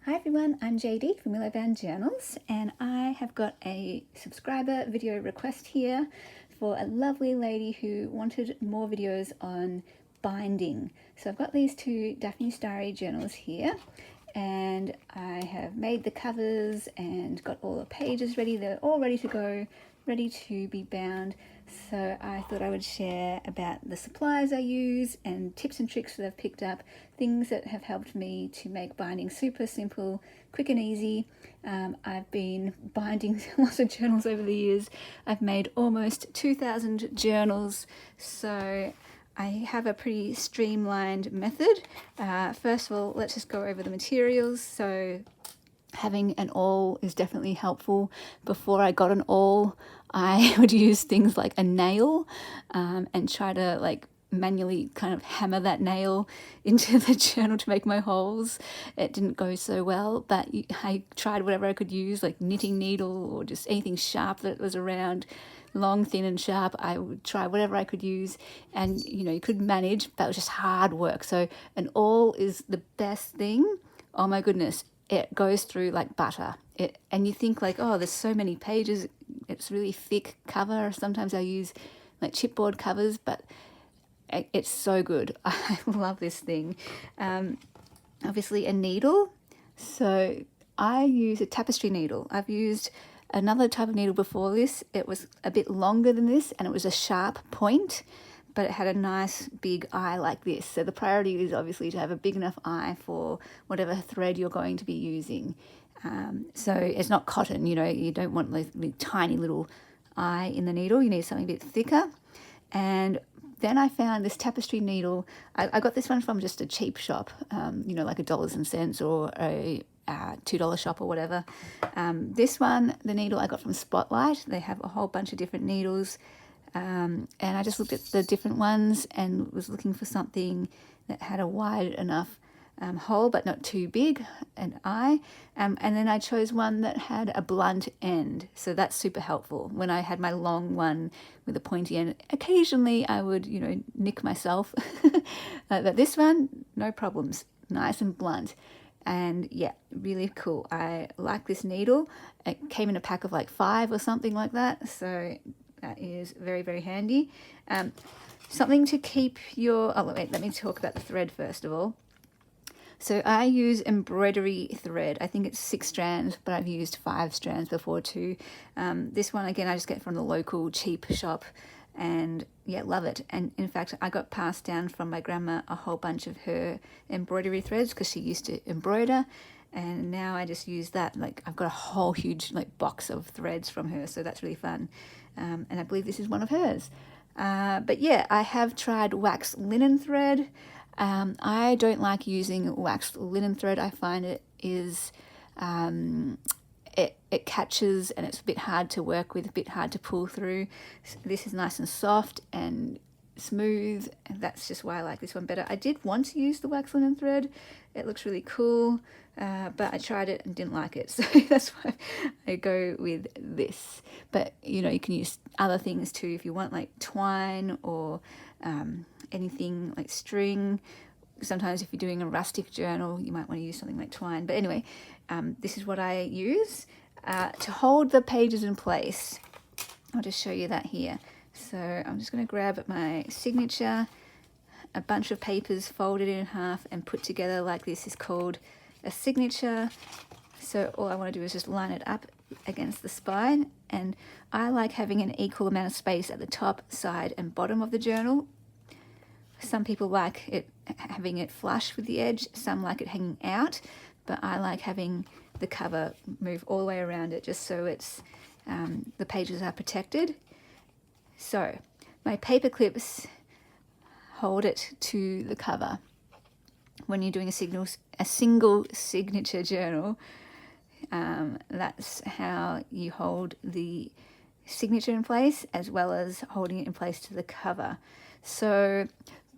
Hi everyone, I'm JD from Willowbound Journals, and I have got a subscriber video request here for a lovely lady who wanted more videos on binding. So I've got these two Daphne's Diary journals here, and I have made the covers and got all the pages ready. They're all ready to go, ready to be bound. So I thought I would share about the supplies I use and tips and tricks that I've picked up, things that have helped me to make binding super simple, quick and easy. I've been binding lots of journals over the years. I've made almost 2,000 journals, so I have a pretty streamlined method. First of all, let's just go over the materials. So having an awl is definitely helpful. Before I got an awl, I would use things like a nail and try to manually kind of hammer that nail into the journal to make my holes. It didn't go so well, but I tried whatever I could use, like knitting needle or just anything sharp that was around, long, thin and sharp. I would try whatever I could use, and you could manage, but it was just hard work. So an awl is the best thing. Oh my goodness, it goes through like butter. And you think like, oh, there's so many pages, it's really thick cover. Sometimes I use like chipboard covers, but it's so good. I love this thing. Obviously a needle. So I use a tapestry needle. I've used another type of needle before this. It was a bit longer than this, and it was a sharp point, but it had a nice big eye like this. So the priority is obviously to have a big enough eye for whatever thread you're going to be using. So it's not cotton, you don't want the tiny little eye in the needle. You need something a bit thicker. And then I found this tapestry needle. I got this one from just a cheap shop, like a dollars and cents or a $2 shop or whatever. This one, the needle I got from Spotlight. They have a whole bunch of different needles. And I just looked at the different ones and was looking for something that had a wide enough hole but not too big an eye, and then I chose one that had a blunt end, so that's super helpful. When I had my long one with a pointy end, occasionally I would nick myself but this one, no problems, nice and blunt. And yeah, really cool. I like this needle. It came in a pack of like 5 or something like that, so that is very, very handy. Something to keep your... Oh, wait, let me talk about the thread first of all. So I use embroidery thread. I think it's 6 strands, but I've used 5 strands before too. This one, again, I just get from the local cheap shop, and yeah, love it. And in fact, I got passed down from my grandma a whole bunch of her embroidery threads because she used to embroider, and now I just use that. Like, I've got a whole huge box of threads from her, so that's really fun. And I believe this is one of hers. But yeah, I have tried waxed linen thread. I don't like using waxed linen thread. I find it is it catches, and it's a bit hard to work with, a bit hard to pull through. This is nice and soft and smooth, and that's just why I like this one better. I did want to use the waxed linen thread. It looks really cool, but I tried it and didn't like it, so that's why I go with this. But you can use other things too if you want, like twine or anything like string. Sometimes if you're doing a rustic journal, you might want to use something like twine. But anyway, this is what I use to hold the pages in place. I'll just show you that here. So I'm just going to grab my signature. A bunch of papers folded in half and put together like this is called a signature. So all I want to do is just line it up against the spine, and I like having an equal amount of space at the top, side and bottom of the journal. Some people like it having it flush with the edge, some like it hanging out, but I like having the cover move all the way around it just so it's the pages are protected. So my paper clips hold it to the cover. When you're doing a single signature journal, that's how you hold the signature in place, as well as holding it in place to the cover. So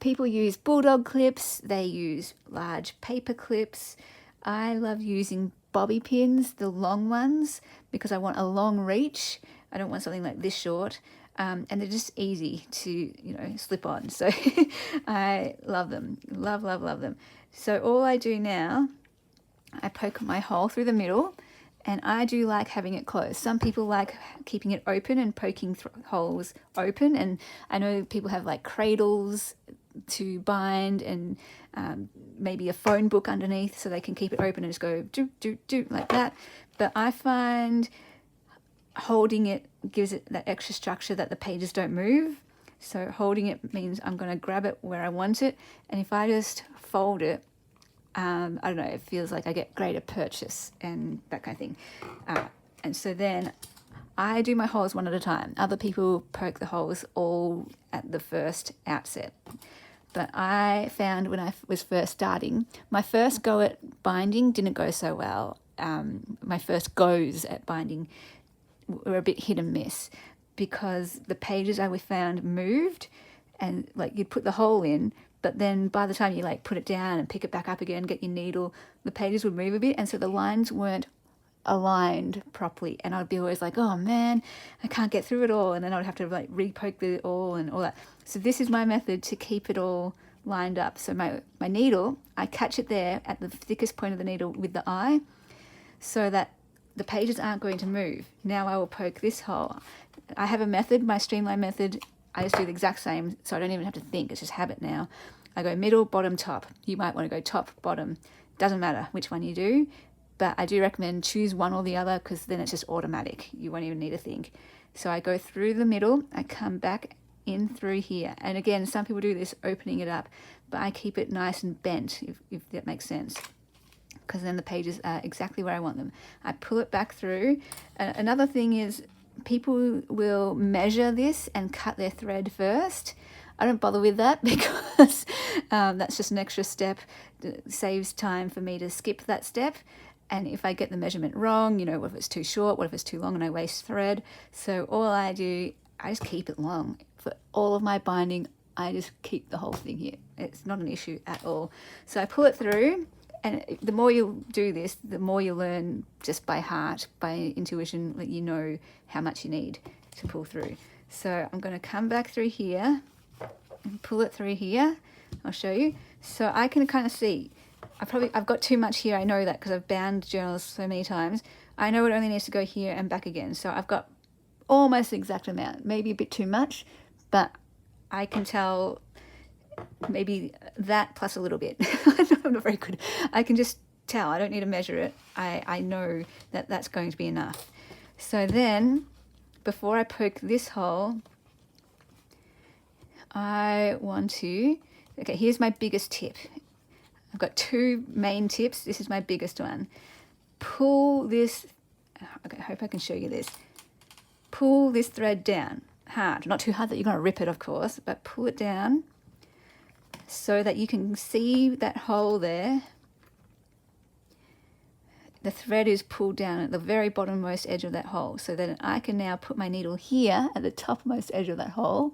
people use bulldog clips, they use large paper clips. I love using bobby pins, the long ones, because I want a long reach. I don't want something like this short. And they're just easy to, slip on. So I love them. Love, love, love them. So all I do now I poke my hole through the middle, and I do like having it closed. Some people like keeping it open and poking holes open, and I know people have like cradles to bind, and maybe a phone book underneath so they can keep it open and just go do do do like that. But I find holding it gives it that extra structure that the pages don't move. So holding it means I'm going to grab it where I want it, and if I just fold it, I don't know, it feels like I get greater purchase and that kind of thing. And so then I do my holes one at a time. Other people poke the holes all at the first outset. But I found when I was first starting, my first go at binding didn't go so well. My first goes at binding were a bit hit and miss, because the pages I found moved, and like you'd put the hole in, but then by the time you like put it down and pick it back up again, get your needle, the pages would move a bit, and so the lines weren't aligned properly, and I'd be always like, oh man, I can't get through it all, and then I would have to like re-poke it all and all that. So this is my method to keep it all lined up. So my needle, I catch it there at the thickest point of the needle with the eye, so that the pages aren't going to move. Now I will poke this hole. I have a method, my streamline method. I just do the exact same, so I don't even have to think. It's just habit now. I go middle, bottom, top. You might want to go top, bottom. Doesn't matter which one you do, but I do recommend choose one or the other, because then it's just automatic. You won't even need to think. So I go through the middle, I come back in through here. And again, some people do this opening it up, but I keep it nice and bent, if that makes sense, because then the pages are exactly where I want them. I pull it back through. Another thing is, people will measure this and cut their thread first. I don't bother with that because that's just an extra step. It saves time for me to skip that step. And if I get the measurement wrong, you know, what if it's too short, what if it's too long and I waste thread? So all I do, I just keep it long. For all of my binding, I just keep the whole thing here. It's not an issue at all. So I pull it through. And the more you do this, the more you learn just by heart, by intuition, that you know how much you need to pull through. So I'm going to come back through here and pull it through here. I'll show you. So I can kind of see. I've got too much here. I know that because I've bound journals so many times. I know it only needs to go here and back again. So I've got almost the exact amount, maybe a bit too much, but I can tell maybe that plus a little bit. I'm not very good. I can just tell. I don't need to measure it. I know that that's going to be enough. So then, before I poke this hole, I want to... Okay, here's my biggest tip. I've got two main tips. This is my biggest one. Pull this... Okay, I hope I can show you this. Pull this thread down hard. Not too hard that you're going to rip it, of course, but pull it down so that you can see that hole there. The thread is pulled down at the very bottommost edge of that hole, so that I can now put my needle here at the topmost edge of that hole,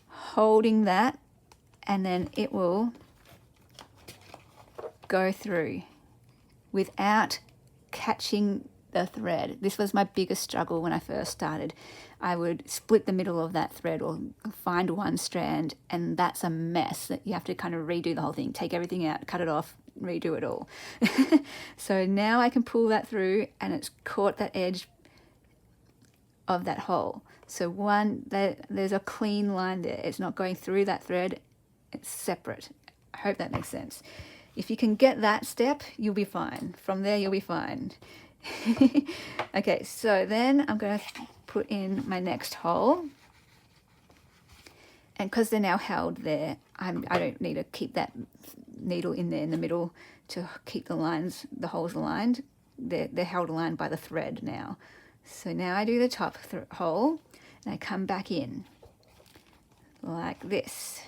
holding that, and then it will go through without catching the thread. This was my biggest struggle when I first started. I would split the middle of that thread or find one strand, and that's a mess that you have to kind of redo the whole thing, take everything out, cut it off, redo it all. So now I can pull that through, and it's caught that edge of that hole. So there's a clean line there. It's not going through that thread. It's separate. I hope that makes sense. If you can get that step, you'll be fine. From there, you'll be fine. Okay, so then I'm going to put in my next hole, and because they're now held there, I don't need to keep that needle in there in the middle to keep the holes aligned. They're held aligned by the thread now. So now I do the top hole, and I come back in like this.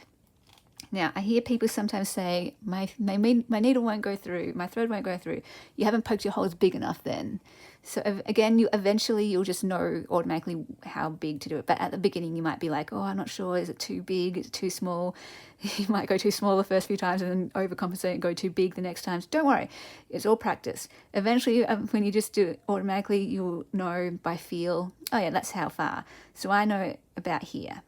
Now, I hear people sometimes say, my needle won't go through, my thread won't go through. You haven't poked your holes big enough then. So again, you'll just know automatically how big to do it. But at the beginning, you might be like, oh, I'm not sure. Is it too big? Is it too small? You might go too small the first few times and then overcompensate and go too big the next times. Don't worry. It's all practice. Eventually, when you just do it automatically, you'll know by feel, oh yeah, that's how far. So I know about here.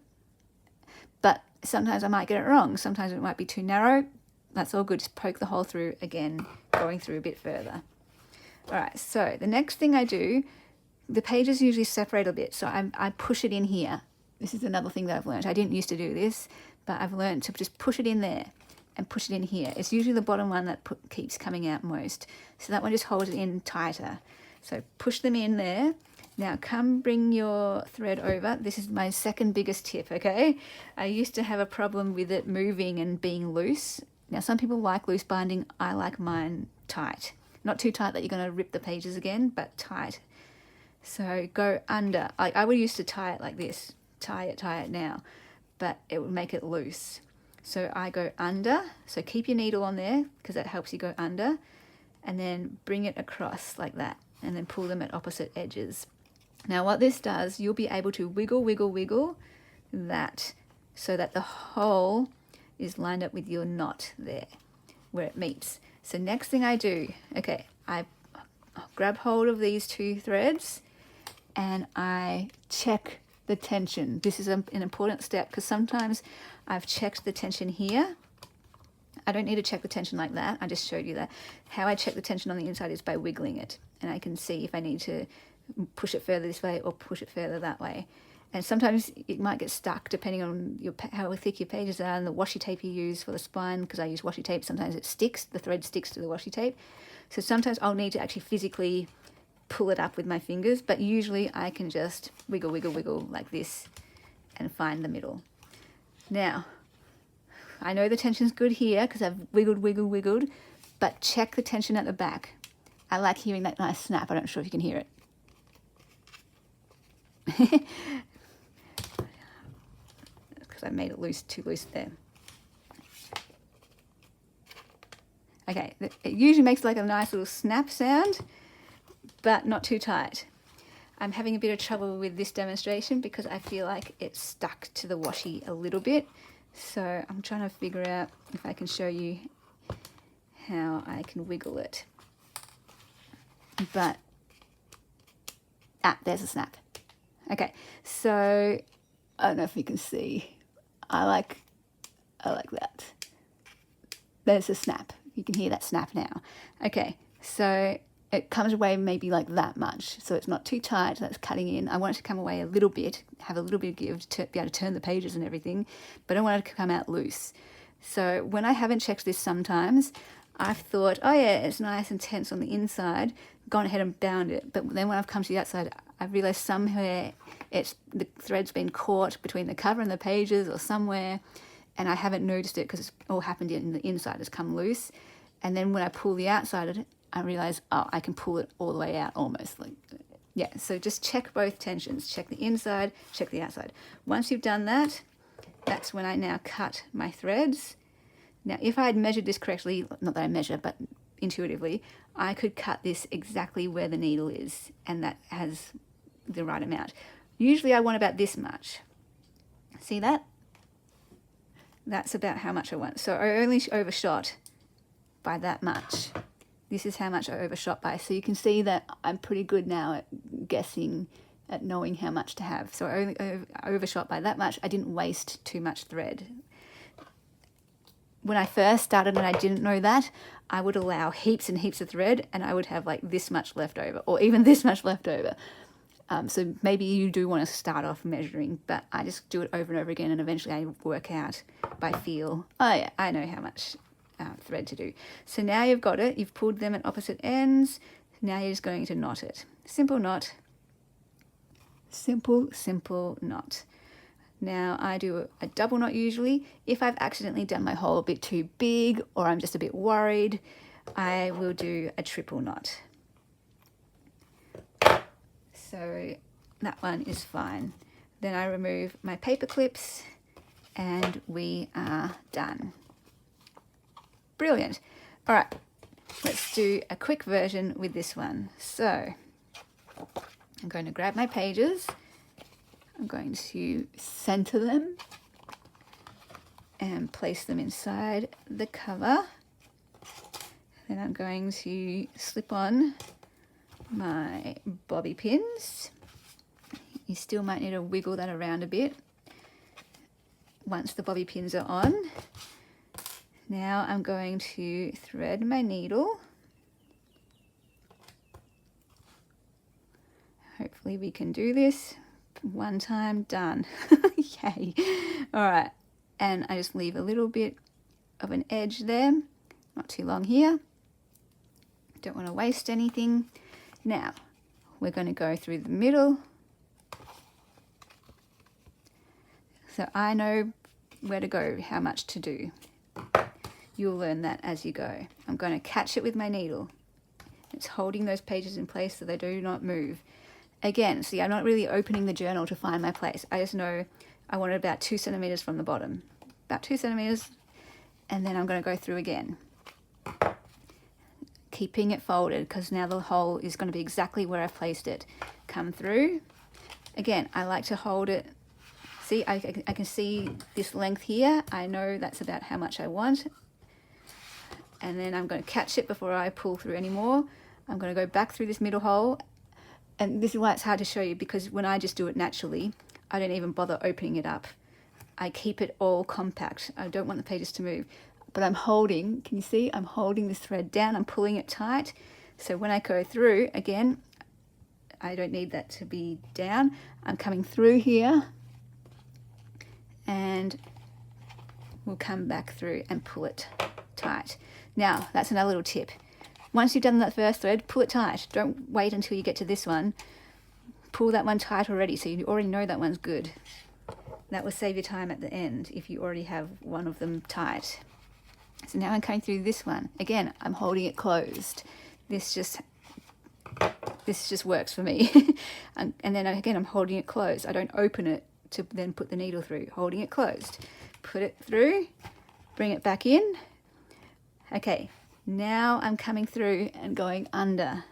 But sometimes I might get it wrong. Sometimes it might be too narrow. that's all good. Just poke the hole through again, going through a bit further. All right, so the next thing I do, the pages usually separate a bit, so I push it in here. This is another thing that I've learned. I didn't used to do this, but I've learned to just push it in there and push it in here. It's usually the bottom one that keeps coming out most. So that one just holds it in tighter. So push them in there. Now come bring your thread over. This is my second biggest tip, okay? I used to have a problem with it moving and being loose. Now some people like loose binding. I like mine tight. Not too tight that you're going to rip the pages again, but tight. So go under. I would used to tie it like this. Tie it now. But it would make it loose. So I go under. So keep your needle on there because that helps you go under. And then bring it across like that. And then pull them at opposite edges. Now what this does, you'll be able to wiggle that so that the hole is lined up with your knot there where it meets. So next thing I do, okay, I grab hold of these two threads and I check the tension. This is an important step because sometimes I've checked the tension here. I don't need to check the tension like that. I just showed you that. How I check the tension on the inside is by wiggling it. And I can see if I need to push it further this way or push it further that way. And sometimes it might get stuck depending on how thick your pages are and the washi tape you use for the spine, because I use washi tape. Sometimes it sticks, the thread sticks to the washi tape. So sometimes I'll need to actually physically pull it up with my fingers, but usually I can just wiggle like this and find the middle. Now, I know the tension's good here because I've wiggled, but check the tension at the back. I like hearing that nice snap. I'm not sure if you can hear it. Because I made it too loose there. Okay, it usually makes like a nice little snap sound, but not too tight. I'm having a bit of trouble with this demonstration because I feel like it's stuck to the washi a little bit. So I'm trying to figure out if I can show you how I can wiggle it. But, there's a snap. Okay, so I don't know if you can see. I like that. There's a snap. You can hear that snap now. Okay, so it comes away maybe like that much. So it's not too tight, that's cutting in. I want it to come away a little bit, have a little bit of give to be able to turn the pages and everything, but I don't want it to come out loose. So when I haven't checked this sometimes, I've thought, oh yeah, it's nice and tense on the inside, gone ahead and bound it. But then when I've come to the outside, I've realised somewhere the thread's been caught between the cover and the pages or somewhere, and I haven't noticed it because it's all happened in the inside, it's come loose. And then when I pull the outside of it, I realise, I can pull it all the way out almost. Yeah, so just check both tensions. Check the inside, check the outside. Once you've done that, that's when I now cut my threads. Now, if I had measured this correctly, not that I measure, but intuitively, I could cut this exactly where the needle is, and that has the right amount. Usually I want about this much. See that? That's about how much I want. So I only overshot by that much. This is how much I overshot by. So you can see that I'm pretty good now at guessing, at knowing how much to have. So I only overshot by that much. I didn't waste too much thread. When I first started and I didn't know that, I would allow heaps and heaps of thread and I would have like this much left over, or even this much left over. So maybe you do want to start off measuring, but I just do it over and over again, and eventually I work out by feel, oh yeah, I know how much thread to do. So now you've got it, you've pulled them at opposite ends, now you're just going to knot it. Simple knot. Simple knot. Now I do a double knot usually. If I've accidentally done my hole a bit too big or I'm just a bit worried, I will do a triple knot. So that one is fine. Then I remove my paper clips and we are done. Brilliant. All right, let's do a quick version with this one. So I'm going to grab my pages. I'm going to center them and place them inside the cover. Then I'm going to slip on my bobby pins. You still might need to wiggle that around a bit once the bobby pins are on. Now I'm going to thread my needle. Hopefully we can do this. One time, done. Yay. All right, and I just leave a little bit of an edge there, not too long here. Don't want to waste anything. Now we're going to go through the middle. So I know where to go, how much to do. You'll learn that as you go. I'm going to catch it with my needle. It's holding those pages in place so they do not move. Again, see, I'm not really opening the journal to find my place. I just know I want it about 2 centimeters from the bottom. About 2 centimeters, and then I'm going to go through again. Keeping it folded, because now the hole is going to be exactly where I've placed it. Come through. Again, I like to hold it. See, I can see this length here. I know that's about how much I want. And then I'm going to catch it before I pull through anymore. I'm going to go back through this middle hole. And this is why it's hard to show you, because when I just do it naturally, I don't even bother opening it up. I keep it all compact. I don't want the pages to move. But I'm holding, can you see? I'm holding this thread down. I'm pulling it tight. So when I go through, again, I don't need that to be down. I'm coming through here. And we'll come back through and pull it tight. Now, that's another little tip. Once you've done that first thread, pull it tight. Don't wait until you get to this one. Pull that one tight already, so you already know that one's good. That will save you time at the end if you already have one of them tight. So now I'm coming through this one. Again, I'm holding it closed. This just works for me. And then again, I'm holding it closed. I don't open it to then put the needle through. Holding it closed. Put it through, bring it back in. Okay. Now I'm coming through and going under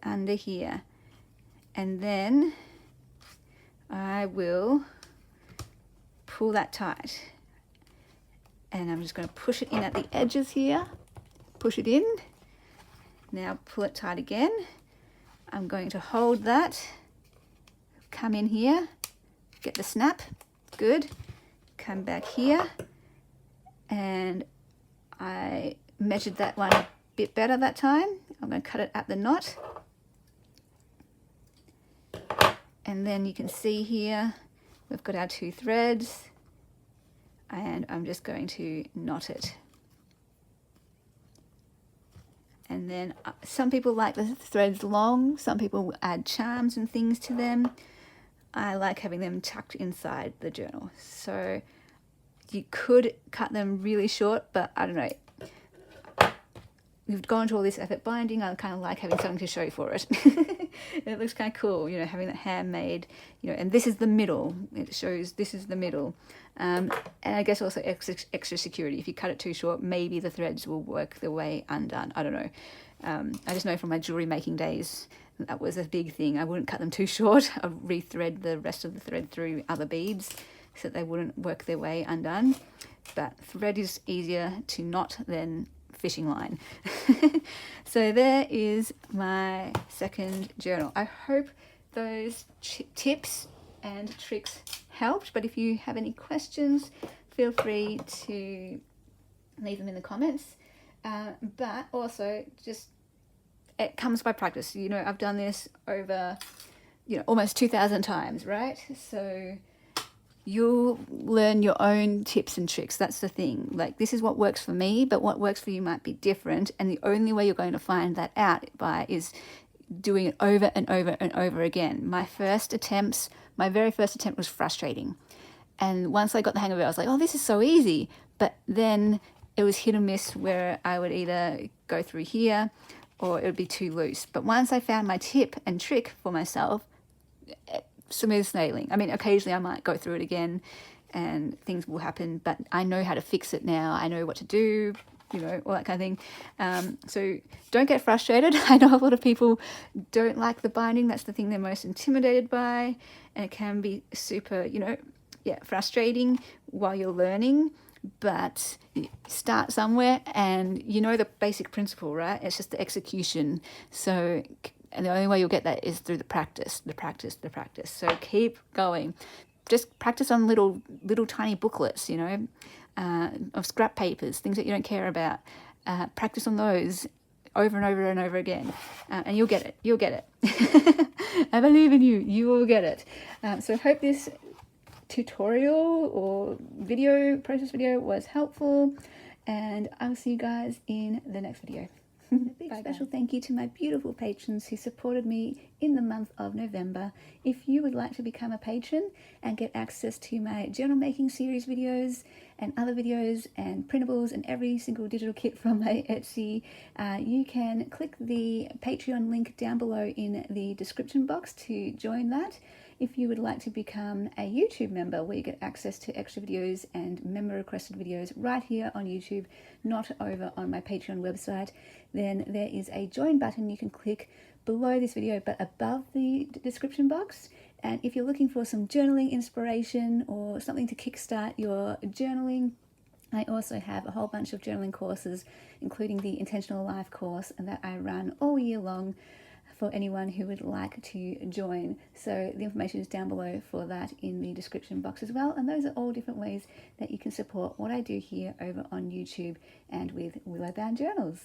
here. And then I will pull that tight. And I'm just going to push it in at the edges here. Push it in. Now pull it tight again. I'm going to hold that. Come in here. Get the snap. Good. Come back here. And I measured that one a bit better that time. I'm going to cut it at the knot. And then you can see here, we've got our 2 threads. And I'm just going to knot it. And then some people like the threads long. Some people add charms and things to them. I like having them tucked inside the journal. So you could cut them really short, but I don't know. We've gone to all this effort binding. I kind of like having something to show for it. It looks kind of cool, you know, having that handmade, you know, and this is the middle. It shows this is the middle. And I guess also extra security. If you cut it too short, maybe the threads will work their way undone. I don't know. I just know from my jewelry making days, that was a big thing. I wouldn't cut them too short. I'd rethread the rest of the thread through other beads so that they wouldn't work their way undone. But thread is easier to knot than fishing line. So there is my second journal. I hope those tips and tricks helped, but if you have any questions, feel free to leave them in the comments. But also, just it comes by practice. You know, I've done this over, you know, almost 2,000 times, right? So you'll learn your own tips and tricks. That's the thing. Like, this is what works for me, but what works for you might be different. And the only way you're going to find that out by is doing it over and over and over again. My very first attempt was frustrating. And once I got the hang of it, I was like, oh, this is so easy. But then it was hit or miss where I would either go through here or it would be too loose. But once I found my tip and trick for myself, smooth sailing. I mean, occasionally I might go through it again and things will happen, but I know how to fix it now. I know what to do, you know, all that kind of thing. So don't get frustrated. I know a lot of people don't like the binding. That's the thing they're most intimidated by. And it can be super, you know, frustrating while you're learning, but start somewhere and you know the basic principle, right? It's just the execution. And the only way you'll get that is through the practice. So keep going. just practice on little tiny booklets, you know, of scrap papers, things that you don't care about. Practice on those over and over and over again, and you'll get it. You'll get it. I believe in you. You will get it. So I hope this tutorial or process video was helpful, and I'll see you guys in the next video. A big special thank you to my beautiful patrons who supported me in the month of November. If you would like to become a patron and get access to my journal making series videos and other videos and printables and every single digital kit from my Etsy, you can click the Patreon link down below in the description box to join that. If you would like to become a YouTube member where you get access to extra videos and member requested videos right here on YouTube, not over on my Patreon website, then there is a join button you can click below this video but above the description box. And if you're looking for some journaling inspiration or something to kickstart your journaling, I also have a whole bunch of journaling courses, including the Intentional Life course, and that I run all year long for anyone who would like to join. So the information is down below for that in the description box as well. And those are all different ways that you can support what I do here over on YouTube and with Willow Bound Journals.